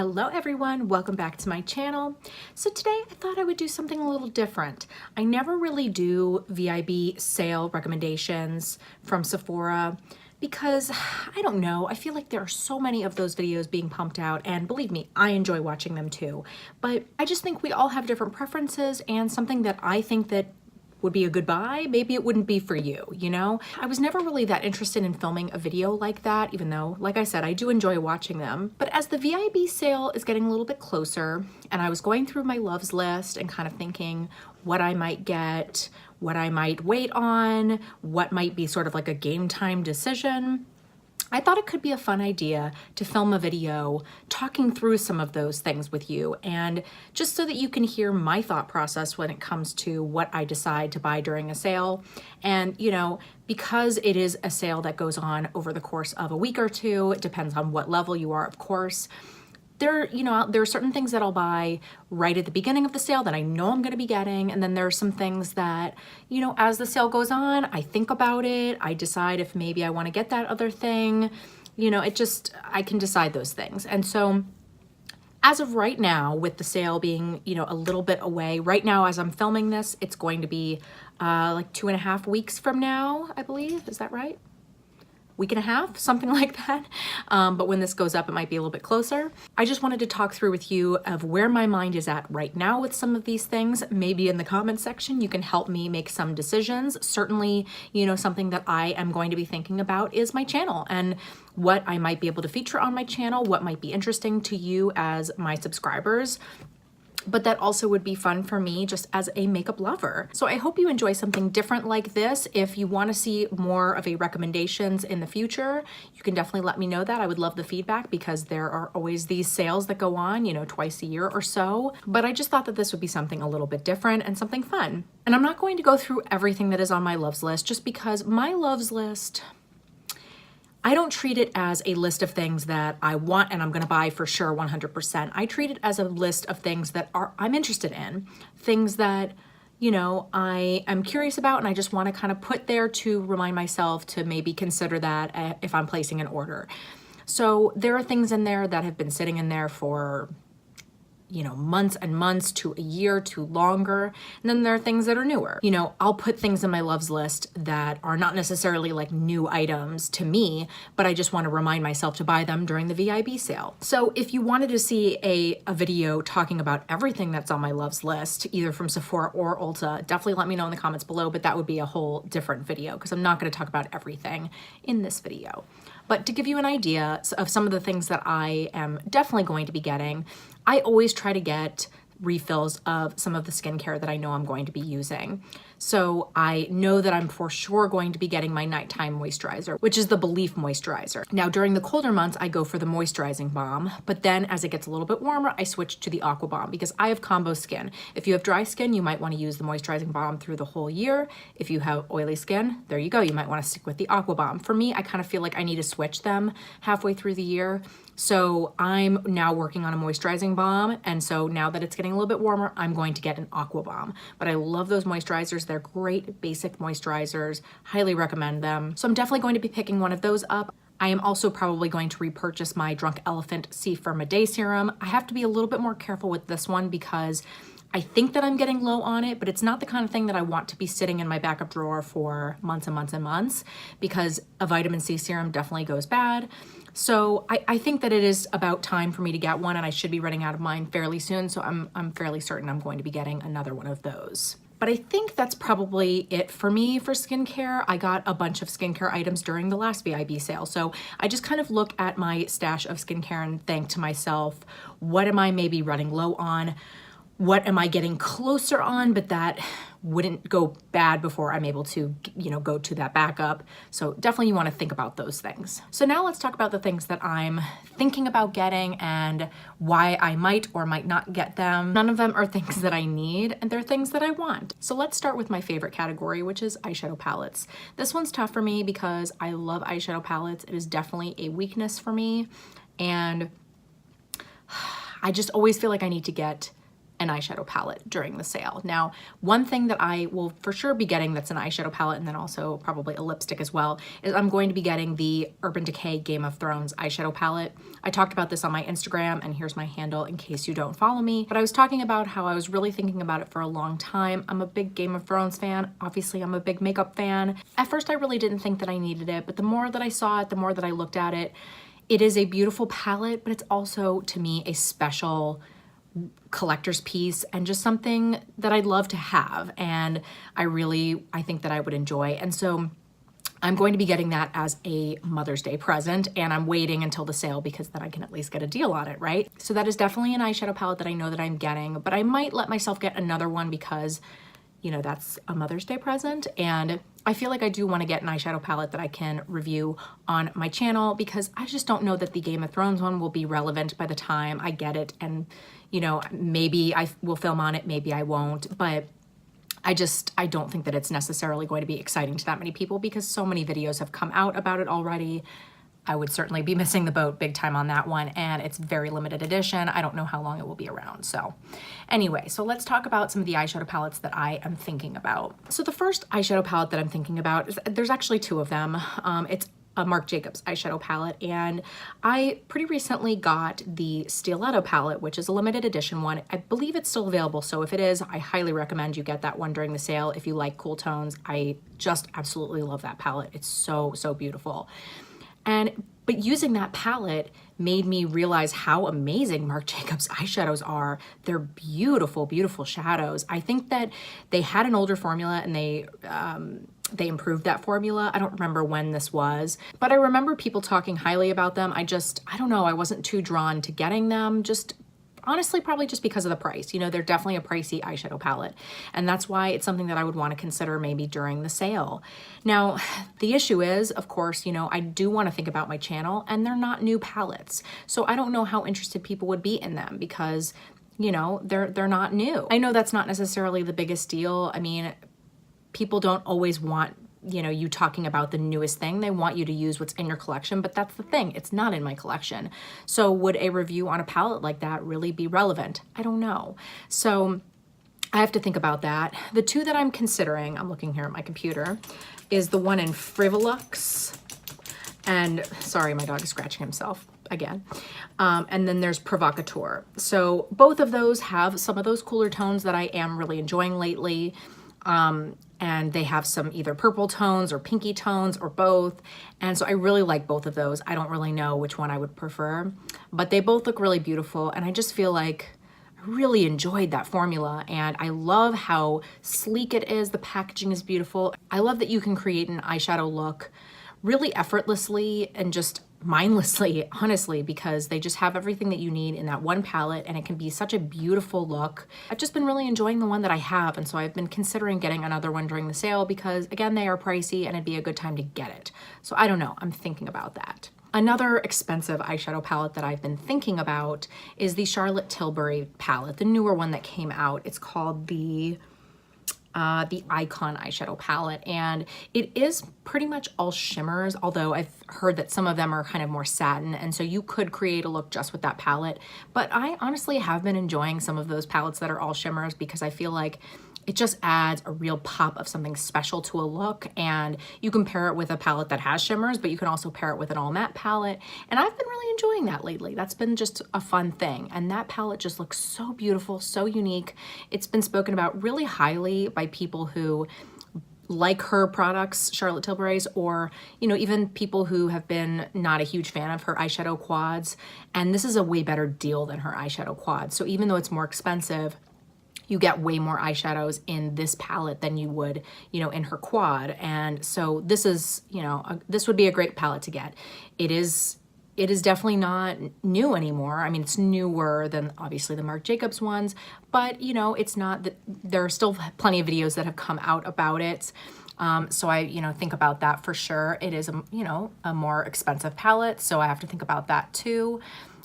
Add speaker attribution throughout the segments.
Speaker 1: Hello everyone, welcome back to my channel. So today I thought I would do something a little different. I never really do VIB sale recommendations from Sephora because I don't know, I feel like there are so many of those videos being pumped out, and believe me, I enjoy watching them too. But I just think we all have different preferences, and something that I think that would be a good buy, maybe it wouldn't be for you, you know? I was never really that interested in filming a video like that, even though, like I said, I do enjoy watching them. But as the VIB sale is getting a little bit closer, and I was going through my loves list and kind of thinking what I might get, what I might wait on, what might be sort of like a game time decision, I thought it could be a fun idea to film a video talking through some of those things with you, and just so that you can hear my thought process when it comes to what I decide to buy during a sale. And you know, because it is a sale that goes on over the course of a week or two, it depends on what level you are, of course. There are certain things that I'll buy right at the beginning of the sale that I know I'm going to be getting, and then there are some things that, you know, as the sale goes on, I think about it, I decide if maybe I want to get that other thing, you know, I can decide those things. And so as of right now, with the sale being, you know, a little bit away, right now as I'm filming this, it's going to be like 2.5 weeks from now, I believe. Is that right? Week and a half, something like that. But when this goes up, it might be a little bit closer. I just wanted to talk through with you of where my mind is at right now with some of these things. Maybe in the comment section, you can help me make some decisions. Certainly, you know, something that I am going to be thinking about is my channel and what I might be able to feature on my channel, what might be interesting to you as my subscribers. But that also would be fun for me just as a makeup lover. So I hope you enjoy something different like this. If you want to see more of a recommendations in the future, you can definitely let me know that. I would love the feedback because there are always these sales that go on, you know, twice a year or so. But I just thought that this would be something a little bit different and something fun. And I'm not going to go through everything that is on my loves list just because my loves list, I don't treat it as a list of things that I want and I'm going to buy for sure 100%. I treat it as a list of things that I'm interested in, things that, you know, I am curious about, and I just want to kind of put there to remind myself to maybe consider that if I'm placing an order. So there are things in there that have been sitting in there for, you know, months and months to a year to longer. And then there are things that are newer. You know, I'll put things in my loves list that are not necessarily like new items to me, but I just want to remind myself to buy them during the VIB sale. So if you wanted to see a video talking about everything that's on my loves list, either from Sephora or Ulta, definitely let me know in the comments below, but that would be a whole different video because I'm not going to talk about everything in this video. But to give you an idea of some of the things that I am definitely going to be getting, I always try to get refills of some of the skincare that I know I'm going to be using. So I know that I'm for sure going to be getting my nighttime moisturizer, which is the Belief moisturizer. Now during the colder months, I go for the moisturizing balm, but then as it gets a little bit warmer, I switch to the Aqua Balm because I have combo skin. If you have dry skin, you might want to use the moisturizing balm through the whole year. If you have oily skin, there you go. You might want to stick with the Aqua Balm. For me, I kind of feel like I need to switch them halfway through the year. So I'm now working on a moisturizing balm, and so now that it's getting a little bit warmer, I'm going to get an Aqua Balm. But I love those moisturizers. They're great basic moisturizers. Highly recommend them. So I'm definitely going to be picking one of those up. I am also probably going to repurchase my Drunk Elephant C Firma Day Serum. I have to be a little bit more careful with this one because I think that I'm getting low on it, but it's not the kind of thing that I want to be sitting in my backup drawer for months and months and months because a vitamin C serum definitely goes bad. So I think that it is about time for me to get one, and I should be running out of mine fairly soon. So I'm fairly certain I'm going to be getting another one of those. But I think that's probably it for me for skincare. I got a bunch of skincare items during the last VIB sale. So I just kind of look at my stash of skincare and think to myself, what am I maybe running low on? What am I getting closer on, but that wouldn't go bad before I'm able to, you know, go to that backup. So definitely you want to think about those things. So now let's talk about the things that I'm thinking about getting and why I might or might not get them. None of them are things that I need, and they're things that I want. So let's start with my favorite category, which is eyeshadow palettes. This one's tough for me because I love eyeshadow palettes. It is definitely a weakness for me, and I just always feel like I need to get an eyeshadow palette during the sale. Now, one thing that I will for sure be getting that's an eyeshadow palette, and then also probably a lipstick as well, is I'm going to be getting the Urban Decay Game of Thrones eyeshadow palette. I talked about this on my Instagram, and here's my handle in case you don't follow me. But I was talking about how I was really thinking about it for a long time. I'm a big Game of Thrones fan. Obviously, I'm a big makeup fan. At first, I really didn't think that I needed it, but the more that I saw it, the more that I looked at it, it is a beautiful palette, but it's also, to me, a special collector's piece and just something that I'd love to have. And I think that I would enjoy. And so I'm going to be getting that as a Mother's Day present, and I'm waiting until the sale because then I can at least get a deal on it, right? So that is definitely an eyeshadow palette that I know that I'm getting, but I might let myself get another one because, you know, that's a Mother's Day present. And I feel like I do want to get an eyeshadow palette that I can review on my channel because I just don't know that the Game of Thrones one will be relevant by the time I get it. And, you know, maybe I will film on it, maybe I won't, but I don't think that it's necessarily going to be exciting to that many people because so many videos have come out about it already. I would certainly be missing the boat big time on that one, and it's very limited edition. I don't know how long it will be around. So anyway, so let's talk about some of the eyeshadow palettes that I am thinking about. So the first eyeshadow palette that I'm thinking about is, there's actually two of them. It's a Marc Jacobs eyeshadow palette, and I pretty recently got the Stiletto palette, which is a limited edition one. I believe it's still available, so if it is, I highly recommend you get that one during the sale if you like cool tones. I just absolutely love that palette. It's so, so beautiful. But using that palette made me realize how amazing Marc Jacobs eyeshadows are. They're beautiful, beautiful shadows. I think that they had an older formula and they improved that formula. I don't remember when this was, but I remember people talking highly about them. I don't know, I wasn't too drawn to getting them, just honestly, probably just because of the price. You know, they're definitely a pricey eyeshadow palette, and that's why it's something that I would want to consider maybe during the sale. Now, the issue is, of course, you know, I do want to think about my channel, and they're not new palettes, so I don't know how interested people would be in them because, you know, they're not new. I know that's not necessarily the biggest deal. I mean, people don't always want, you know, you talking about the newest thing. They want you to use what's in your collection, but that's the thing, it's not in my collection. So would a review on a palette like that really be relevant? I don't know. So I have to think about that. The two that I'm considering, I'm looking here at my computer, is the one in Frivolux, and sorry, my dog is scratching himself again. And then there's Provocateur. So both of those have some of those cooler tones that I am really enjoying lately. And they have some either purple tones or pinky tones or both. And so I really like both of those. I don't really know which one I would prefer, but they both look really beautiful. And I just feel like I really enjoyed that formula. And I love how sleek it is. The packaging is beautiful. I love that you can create an eyeshadow look really effortlessly and just mindlessly, honestly, because they just have everything that you need in that one palette, and it can be such a beautiful look. I've just been really enjoying the one that I have, and so I've been considering getting another one during the sale because, again, they are pricey and it'd be a good time to get it. So I don't know, I'm thinking about that. Another expensive eyeshadow palette that I've been thinking about is the Charlotte Tilbury palette, the newer one that came out. It's called the Icon eyeshadow palette, and it is pretty much all shimmers, although I've heard that some of them are kind of more satin, and so you could create a look just with that palette. But I honestly have been enjoying some of those palettes that are all shimmers because I feel like it just adds a real pop of something special to a look, and you can pair it with a palette that has shimmers, but you can also pair it with an all matte palette, and I've been really enjoying that lately. That's been just a fun thing, and that palette just looks so beautiful, so unique. It's been spoken about really highly by people who like her products, Charlotte Tilbury's, or, you know, even people who have been not a huge fan of her eyeshadow quads, and this is a way better deal than her eyeshadow quads. So even though it's more expensive, you get way more eyeshadows in this palette than you would, you know, in her quad. And so this is, you know, this would be a great palette to get. It is definitely not new anymore. I mean, it's newer than obviously the Marc Jacobs ones, but, you know, it's not that there are still plenty of videos that have come out about it. So I, you know, think about that for sure. It is, you know, a more expensive palette, so I have to think about that too.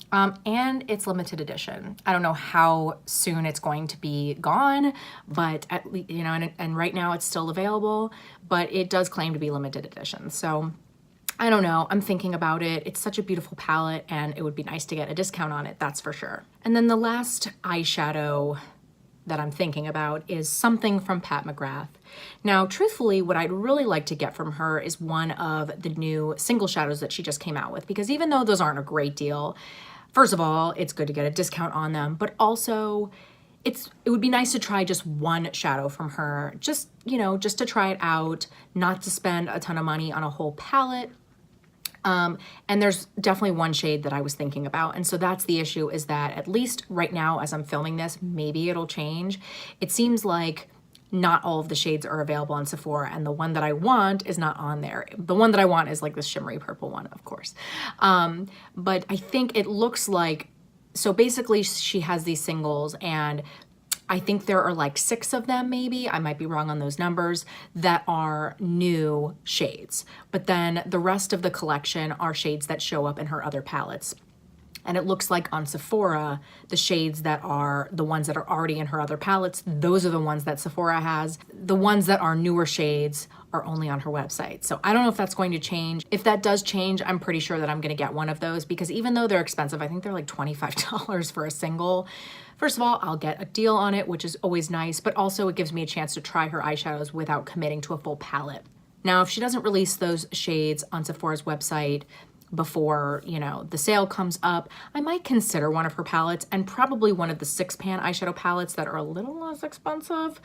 Speaker 1: And it's limited edition. I don't know how soon it's going to be gone, but at least, you know, and right now it's still available, but it does claim to be limited edition. So I don't know, I'm thinking about it. It's such a beautiful palette and it would be nice to get a discount on it, that's for sure. And then the last eyeshadow that I'm thinking about is something from Pat McGrath. Now, truthfully, what I'd really like to get from her is one of the new single shadows that she just came out with, because even though those aren't a great deal, first of all, it's good to get a discount on them, but also it would be nice to try just one shadow from her, just, you know, just to try it out, not to spend a ton of money on a whole palette. And there's definitely one shade that I was thinking about. And so that's the issue, is that at least right now as I'm filming this, maybe it'll change. It seems like not all of the shades are available on Sephora, and the one that I want is not on there. The one that I want is like this shimmery purple one, of course. But I think it looks like, so basically she has these singles, and I think there are like 6 of them, maybe, I might be wrong on those numbers, that are new shades. But then the rest of the collection are shades that show up in her other palettes. And it looks like on Sephora, the shades that are the ones that are already in her other palettes, those are the ones that Sephora has. The ones that are newer shades are only on her website. So I don't know if that's going to change. If that does change, I'm pretty sure that I'm gonna get one of those, because even though they're expensive, I think they're like $25 for a single. First of all, I'll get a deal on it, which is always nice, but also it gives me a chance to try her eyeshadows without committing to a full palette. Now, if she doesn't release those shades on Sephora's website before, you know, the sale comes up, I might consider one of her palettes, and probably one of the 6-pan eyeshadow palettes that are a little less expensive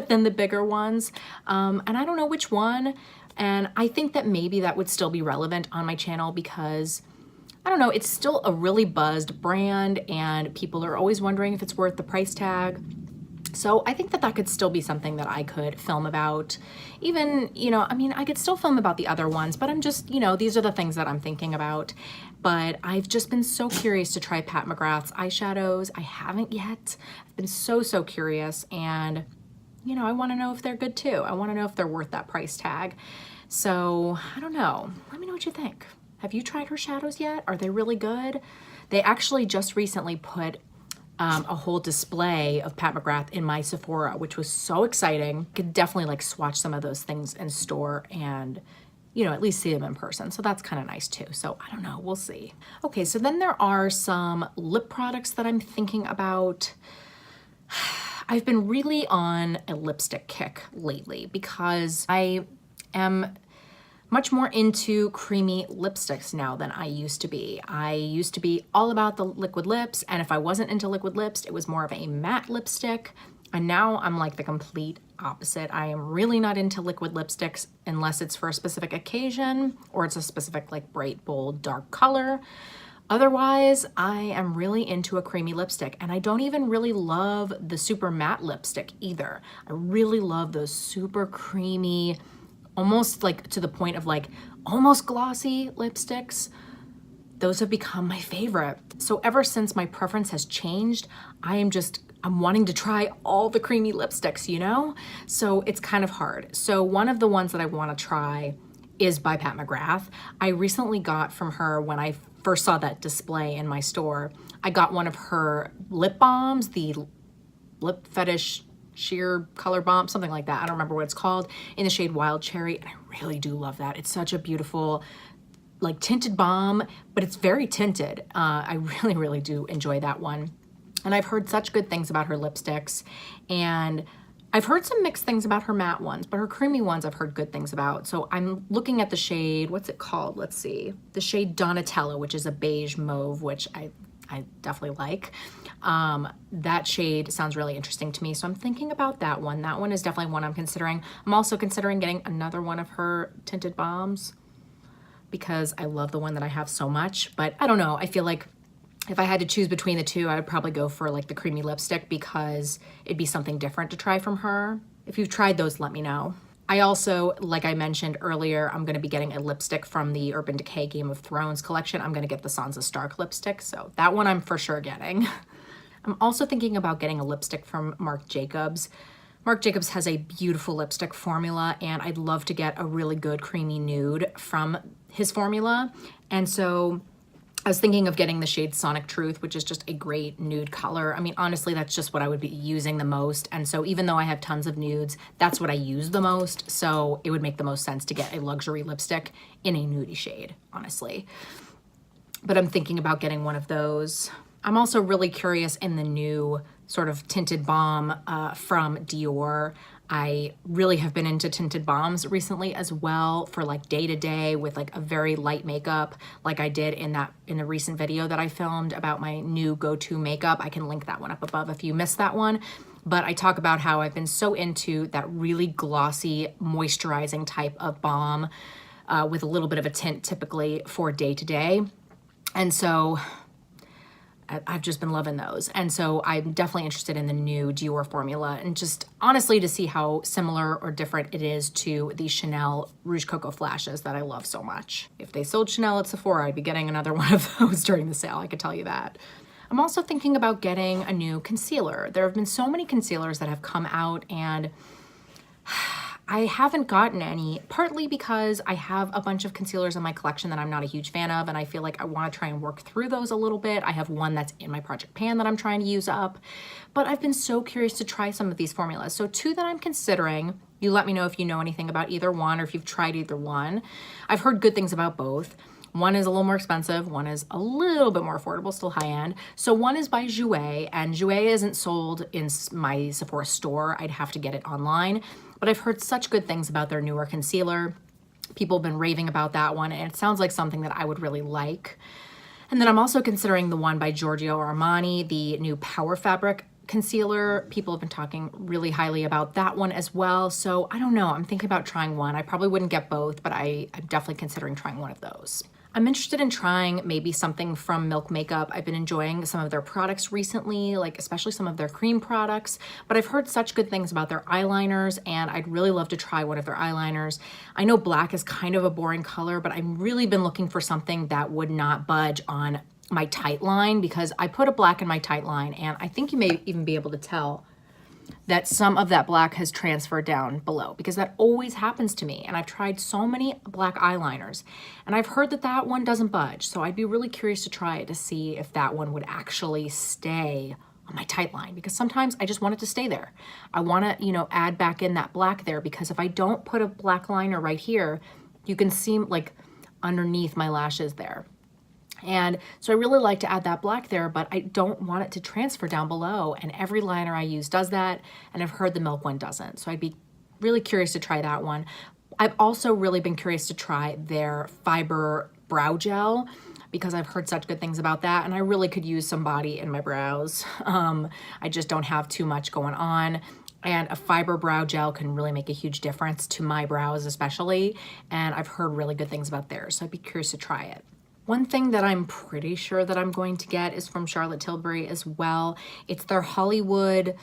Speaker 1: than the bigger ones. And I don't know which one. And I think that maybe that would still be relevant on my channel, because I don't know, it's still a really buzzed brand and people are always wondering if it's worth the price tag. So I think that that could still be something that I could film about. Even, you know, I mean, I could still film about the other ones, but I'm just, you know, these are the things that I'm thinking about. But I've just been so curious to try Pat McGrath's eyeshadows. I haven't yet. I've been so curious, and, you know, I want to know if they're good too. I want to know if they're worth that price tag. So I don't know. Let me know what you think. Have you tried her shadows yet? Are they really good? They actually just recently put a whole display of Pat McGrath in my Sephora, which was so exciting. Could definitely like swatch some of those things in store and, you know, at least see them in person. So that's kind of nice too. So I don't know, we'll see. Okay, so then there are some lip products that I'm thinking about. I've been really on a lipstick kick lately because I am much more into creamy lipsticks now than I used to be. I used to be all about the liquid lips, and if I wasn't into liquid lips, it was more of a matte lipstick. And now I'm like the complete opposite. I am really not into liquid lipsticks unless it's for a specific occasion or it's a specific like bright, bold, dark color. Otherwise, I am really into a creamy lipstick, and I don't even really love the super matte lipstick either. I really love those super creamy, almost like to the point of like almost glossy lipsticks. Those have become my favorite. So ever since my preference has changed, I'm wanting to try all the creamy lipsticks, you know? So it's kind of hard. So one of the ones that I want to try is by Pat McGrath. I recently got from her, when I first saw that display in my store, I got one of her lip balms, the Lip Fetish Sheer Color Bomb, something like that. I don't remember what it's called, in the shade Wild Cherry. And I really do love that. It's such a beautiful, like tinted balm, but it's very tinted. I really do enjoy that one. And I've heard such good things about her lipsticks, and I've heard some mixed things about her matte ones, but her creamy ones I've heard good things about. So I'm looking at the shade, what's it called? Let's see. The shade Donatello, which is a beige mauve, which I definitely like. That shade sounds really interesting to me, so I'm thinking about that one. That one is definitely one I'm considering. I'm also considering getting another one of her tinted balms because I love the one that I have so much, but I don't know. I feel like if I had to choose between the two, I would probably go for like the creamy lipstick because it'd be something different to try from her. If you've tried those, let me know. I also, like I mentioned earlier, I'm going to be getting a lipstick from the Urban Decay Game of Thrones collection. I'm going to get the Sansa Stark lipstick, so that one I'm for sure getting. I'm also thinking about getting a lipstick from Marc Jacobs. Marc Jacobs has a beautiful lipstick formula, and I'd love to get a really good creamy nude from his formula. And so I was thinking of getting the shade Sonic Truth, which is just a great nude color. I mean, honestly, that's just what I would be using the most. And so even though I have tons of nudes, that's what I use the most. So it would make the most sense to get a luxury lipstick in a nudie shade, honestly. But I'm thinking about getting one of those. I'm also really curious in the new sort of tinted balm from Dior. I really have been into tinted balms recently as well for like day to day with like a very light makeup, like I did in the recent video that I filmed about my new go-to makeup. I can link that one up above if you missed that one. But I talk about how I've been so into that really glossy, moisturizing type of balm with a little bit of a tint typically for day to day. And so I've just been loving those. And so I'm definitely interested in the new Dior formula and just honestly to see how similar or different it is to the Chanel Rouge Coco Flashes that I love so much. If they sold Chanel at Sephora, I'd be getting another one of those during the sale, I could tell you that. I'm also thinking about getting a new concealer. There have been so many concealers that have come out and I haven't gotten any, partly because I have a bunch of concealers in my collection that I'm not a huge fan of, and I feel like I want to try and work through those a little bit. I have one that's in my project pan that I'm trying to use up, but I've been so curious to try some of these formulas. So two that I'm considering, you let me know if you know anything about either one or if you've tried either one. I've heard good things about both. One is a little more expensive, one is a little bit more affordable, still high end. So one is by Jouer, and Jouer isn't sold in my Sephora store. I'd have to get it online, but I've heard such good things about their newer concealer. People have been raving about that one, and it sounds like something that I would really like. And then I'm also considering the one by Giorgio Armani, the new Power Fabric concealer. People have been talking really highly about that one as well. So I don't know, I'm thinking about trying one. I probably wouldn't get both, but I'm definitely considering trying one of those. I'm interested in trying maybe something from Milk Makeup. I've been enjoying some of their products recently, like especially some of their cream products, but I've heard such good things about their eyeliners and I'd really love to try one of their eyeliners. I know black is kind of a boring color, but I've really been looking for something that would not budge on my tight line because I put a black in my tight line and I think you may even be able to tell that some of that black has transferred down below because that always happens to me. And I've tried so many black eyeliners and I've heard that that one doesn't budge. So I'd be really curious to try it to see if that one would actually stay on my tight line because sometimes I just want it to stay there. I want to, you know, add back in that black there because if I don't put a black liner right here, you can see like underneath my lashes there. And so I really like to add that black there, but I don't want it to transfer down below. And every liner I use does that. And I've heard the Milk one doesn't. So I'd be really curious to try that one. I've also really been curious to try their Fiber Brow Gel because I've heard such good things about that. And I really could use some body in my brows. I just don't have too much going on. And a fiber brow gel can really make a huge difference to my brows especially. And I've heard really good things about theirs. So I'd be curious to try it. One thing that I'm pretty sure that I'm going to get is from Charlotte Tilbury as well. It's their Hollywood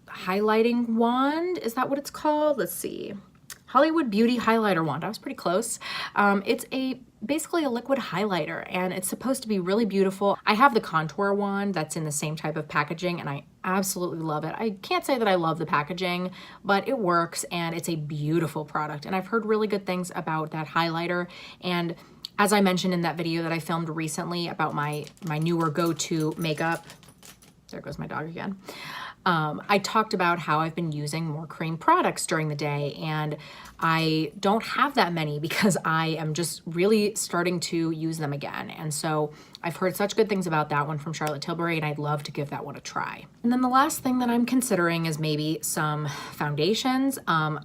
Speaker 1: highlighting wand. Is that what it's called? Let's see. Hollywood Beauty Highlighter Wand. I was pretty close. It's basically a liquid highlighter and it's supposed to be really beautiful. I have the contour wand that's in the same type of packaging and I absolutely love it. I can't say that I love the packaging, but it works and it's a beautiful product. And I've heard really good things about that highlighter. And as I mentioned in that video that I filmed recently about my newer go-to makeup, there goes my dog again. I talked about how I've been using more cream products during the day and I don't have that many because I am just really starting to use them again. And so I've heard such good things about that one from Charlotte Tilbury and I'd love to give that one a try. And then the last thing that I'm considering is maybe some foundations. I'm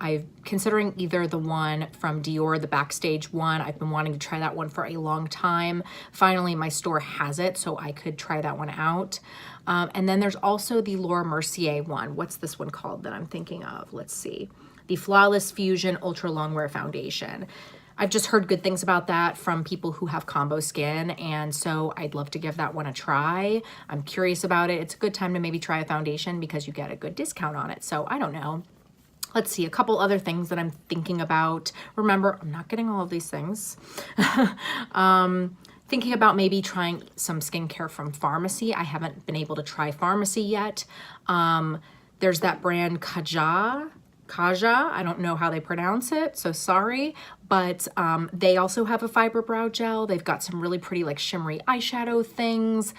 Speaker 1: considering either the one from Dior, the Backstage one. I've been wanting to try that one for a long time. Finally, my store has it, so I could try that one out. And then there's also the Laura Mercier one. What's this one called that I'm thinking of? Let's see. The Flawless Fusion Ultra Longwear Foundation. I've just heard good things about that from people who have combo skin, and so I'd love to give that one a try. I'm curious about it. It's a good time to maybe try a foundation because you get a good discount on it, so I don't know. Let's see, a couple other things that I'm thinking about. Remember, I'm not getting all of these things. Thinking about maybe trying some skincare from Pharmacy. I haven't been able to try Pharmacy yet. There's that brand Kaja, I don't know how they pronounce it, so sorry, but they also have a fiber brow gel. They've got some really pretty like shimmery eyeshadow things.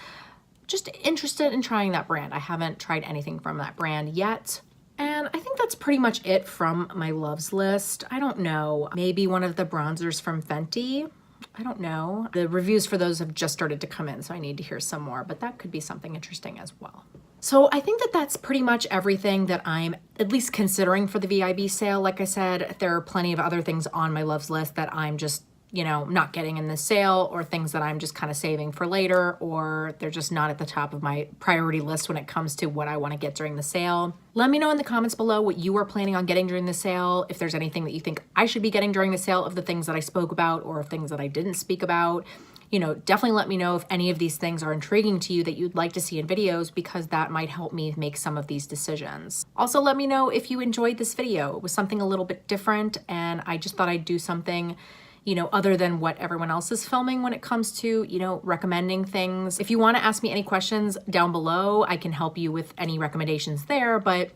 Speaker 1: Just interested in trying that brand. I haven't tried anything from that brand yet. And I think that's pretty much it from my loves list. I don't know, maybe one of the bronzers from Fenty. I don't know. The reviews for those have just started to come in, so I need to hear some more, but that could be something interesting as well. So I think that that's pretty much everything that I'm at least considering for the VIB sale. Like I said, there are plenty of other things on my loves list that I'm just, you know, not getting in this sale, or things that I'm just kind of saving for later, or they're just not at the top of my priority list when it comes to what I want to get during the sale. Let me know in the comments below what you are planning on getting during the sale, if there's anything that you think I should be getting during the sale of the things that I spoke about or things that I didn't speak about. You know, definitely let me know if any of these things are intriguing to you that you'd like to see in videos, because that might help me make some of these decisions. Also, let me know if you enjoyed this video. It was something a little bit different, and I just thought I'd do something, you know, other than what everyone else is filming when it comes to, you know, recommending things. If you want to ask me any questions down below, I can help you with any recommendations there, but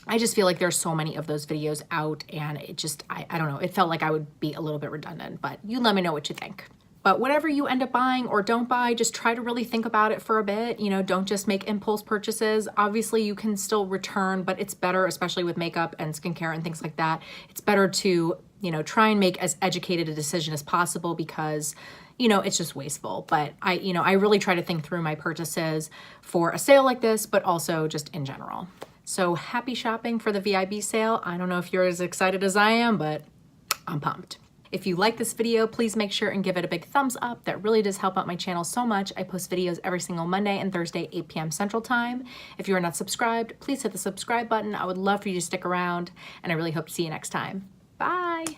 Speaker 1: I just feel like there's so many of those videos out, and it just, I don't know, it felt like I would be a little bit redundant, but you let me know what you think. But whatever you end up buying or don't buy, just try to really think about it for a bit. You know, don't just make impulse purchases. Obviously, you can still return, but it's better, especially with makeup and skincare and things like that. It's better to, you know, try and make as educated a decision as possible, because, you know, it's just wasteful. But I really try to think through my purchases for a sale like this, but also just in general. So happy shopping for the VIB sale. I don't know if you're as excited as I am, but I'm pumped. If you like this video, please make sure and give it a big thumbs up. That really does help out my channel so much. I post videos every single Monday and Thursday, 8 p.m. Central Time. If you are not subscribed, please hit the subscribe button. I would love for you to stick around, and I really hope to see you next time. Bye.